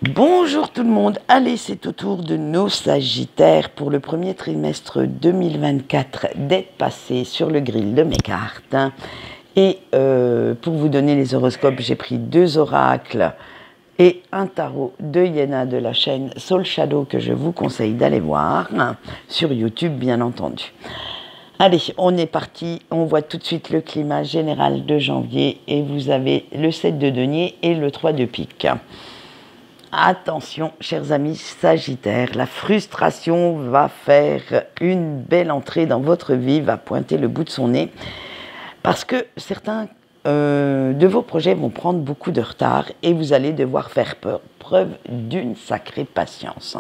Bonjour tout le monde, allez c'est au tour de nos Sagittaires pour le premier trimestre 2024 d'être passé sur le grill de mes cartes. Et pour vous donner les horoscopes, j'ai pris 2 oracles et un tarot de Yéna de la chaîne Soul Shadow que je vous conseille d'aller voir, sur YouTube bien entendu. Allez, on est parti, on voit tout de suite le climat général de janvier et vous avez le 7 de denier et le 3 de pique. Attention, chers amis Sagittaires, la frustration va faire une belle entrée dans votre vie, va pointer le bout de son nez, parce que certains de vos projets vont prendre beaucoup de retard et vous allez devoir faire preuve d'une sacrée patience.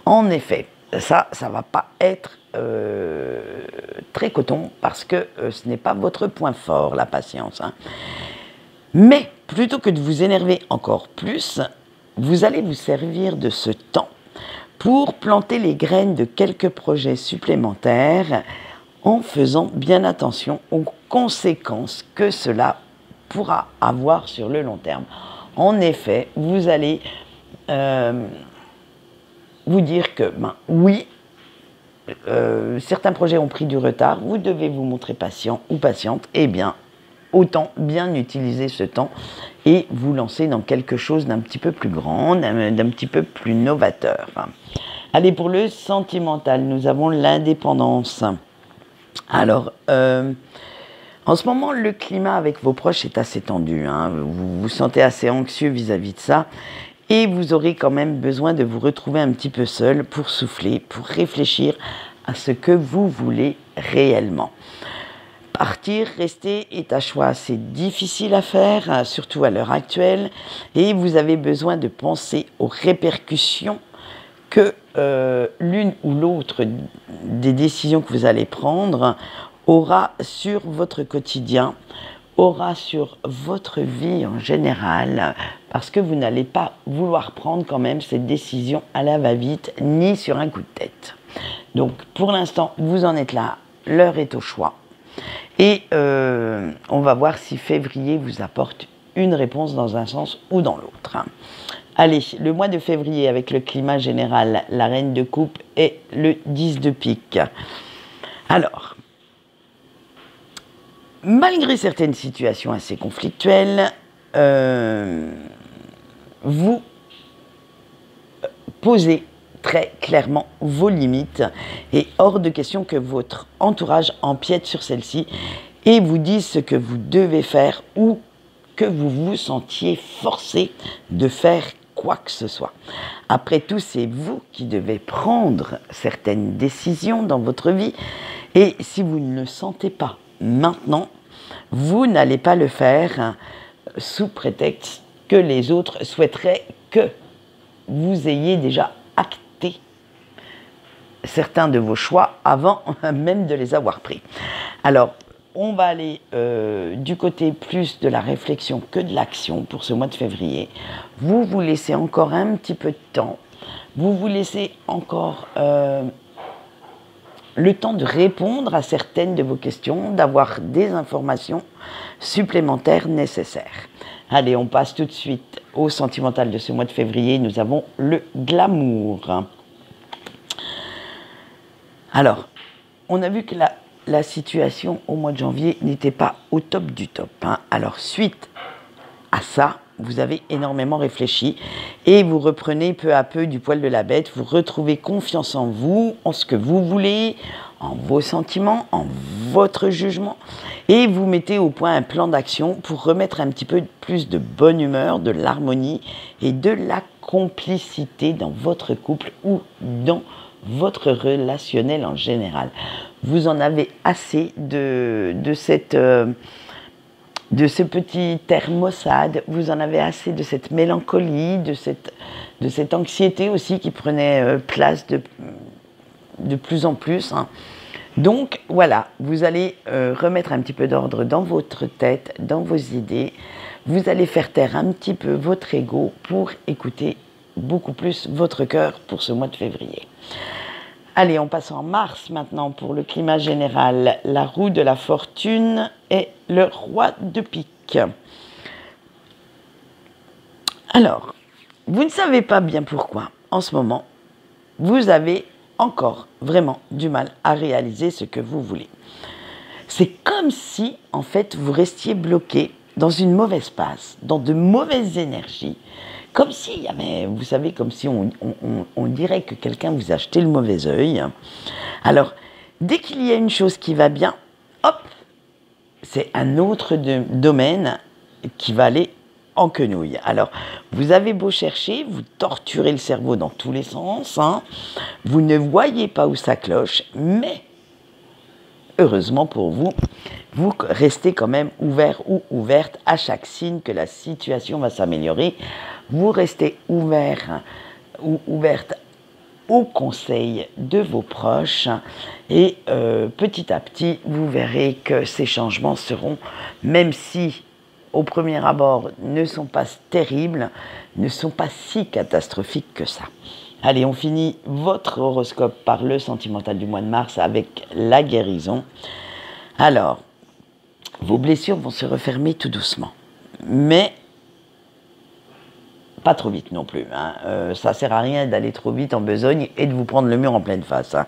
En effet, ça va pas être très coton, parce que ce n'est pas votre point fort, la patience. Mais plutôt que de vous énerver encore plus, vous allez vous servir de ce temps pour planter les graines de quelques projets supplémentaires en faisant bien attention aux conséquences que cela pourra avoir sur le long terme. En effet, vous allez vous dire que oui, certains projets ont pris du retard, vous devez vous montrer patient ou patiente, et bien autant bien utiliser ce temps et vous lancer dans quelque chose d'un petit peu plus grand, d'un petit peu plus novateur. Allez, pour le sentimental, nous avons l'indépendance. Alors, en ce moment, le climat avec vos proches est assez tendu. Vous vous sentez assez anxieux vis-à-vis de ça. Et vous aurez quand même besoin de vous retrouver un petit peu seul pour souffler, pour réfléchir à ce que vous voulez réellement. Partir, rester est un choix assez difficile à faire, surtout à l'heure actuelle, et vous avez besoin de penser aux répercussions que l'une ou l'autre des décisions que vous allez prendre aura sur votre quotidien, aura sur votre vie en général, parce que vous n'allez pas vouloir prendre quand même cette décision à la va-vite, ni sur un coup de tête. Donc pour l'instant, vous en êtes là, l'heure est au choix. Et on va voir si février vous apporte une réponse dans un sens ou dans l'autre. Allez, le mois de février avec le climat général, la reine de coupe et le 10 de pique. Alors, malgré certaines situations assez conflictuelles, vous posez très clairement vos limites et hors de question que votre entourage empiète sur celles-ci et vous dise ce que vous devez faire ou que vous vous sentiez forcé de faire quoi que ce soit. Après tout, c'est vous qui devez prendre certaines décisions dans votre vie et si vous ne le sentez pas maintenant, vous n'allez pas le faire sous prétexte que les autres souhaiteraient que vous ayez déjà acté certains de vos choix avant même de les avoir pris. Alors, on va aller du côté plus de la réflexion que de l'action pour ce mois de février. Vous vous laissez encore un petit peu de temps. Vous vous laissez encore le temps de répondre à certaines de vos questions, d'avoir des informations supplémentaires nécessaires. Allez, on passe tout de suite au sentimental de ce mois de février. Nous avons le glamour. Alors, on a vu que la situation au mois de janvier n'était pas au top du top. Alors, suite à ça, vous avez énormément réfléchi et vous reprenez peu à peu du poil de la bête. Vous retrouvez confiance en vous, en ce que vous voulez, en vos sentiments, en votre jugement. Et vous mettez au point un plan d'action pour remettre un petit peu plus de bonne humeur, de l'harmonie et de la complicité dans votre couple ou dans votre relationnel en général. Vous en avez assez de ce petit air maussade, vous en avez assez de cette mélancolie, de cette anxiété aussi qui prenait place de plus en plus. Donc voilà, vous allez remettre un petit peu d'ordre dans votre tête, dans vos idées. Vous allez faire taire un petit peu votre ego pour écouter beaucoup plus votre cœur pour ce mois de février. Allez, on passe en mars maintenant pour le climat général. La roue de la fortune et le roi de pique. Alors, vous ne savez pas bien pourquoi, en ce moment, vous avez encore vraiment du mal à réaliser ce que vous voulez. C'est comme si, en fait, vous restiez bloqué dans une mauvaise passe, dans de mauvaises énergies, comme s'il y avait, vous savez, comme si on dirait que quelqu'un vous a jeté le mauvais œil. Alors, dès qu'il y a une chose qui va bien, hop, c'est un autre domaine qui va aller en quenouille. Alors, vous avez beau chercher, vous torturez le cerveau dans tous les sens, hein, vous ne voyez pas où ça cloche, mais heureusement pour vous, vous restez quand même ouvert ou ouverte à chaque signe que la situation va s'améliorer. Vous restez ouvert ou ouverte aux conseils de vos proches et petit à petit, vous verrez que ces changements seront, même si au premier abord ne sont pas terribles, ne sont pas si catastrophiques que ça. Allez, on finit votre horoscope par le sentimental du mois de mars avec la guérison. Alors, vos blessures vont se refermer tout doucement, mais pas trop vite non plus. Hein. Ça ne sert à rien d'aller trop vite en besogne et de vous prendre le mur en pleine face. Hein.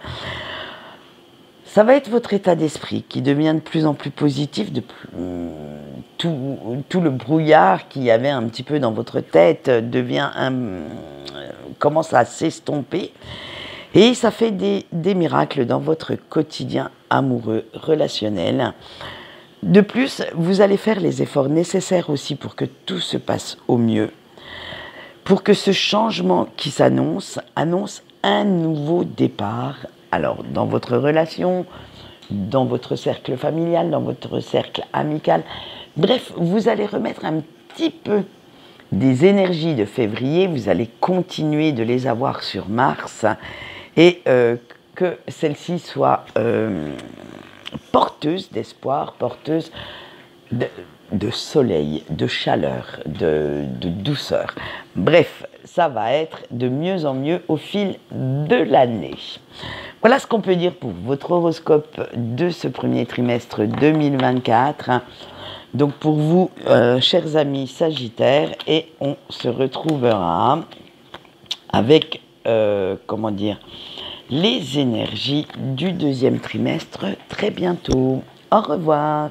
Ça va être votre état d'esprit qui devient de plus en plus positif, tout le brouillard qu'il y avait un petit peu dans votre tête commence à s'estomper et ça fait des miracles dans votre quotidien amoureux, relationnel. De plus, vous allez faire les efforts nécessaires aussi pour que tout se passe au mieux, pour que ce changement qui s'annonce annonce un nouveau départ. Alors, dans votre relation, dans votre cercle familial, dans votre cercle amical, bref, vous allez remettre un petit peu des énergies de février, vous allez continuer de les avoir sur Mars et que celles-ci soient porteuses d'espoir, porteuses de soleil, de chaleur, de douceur. Bref, ça va être de mieux en mieux au fil de l'année. Voilà ce qu'on peut dire pour votre horoscope de ce premier trimestre 2024. Donc pour vous, chers amis Sagittaires, et on se retrouvera avec, les énergies du deuxième trimestre très bientôt. Au revoir.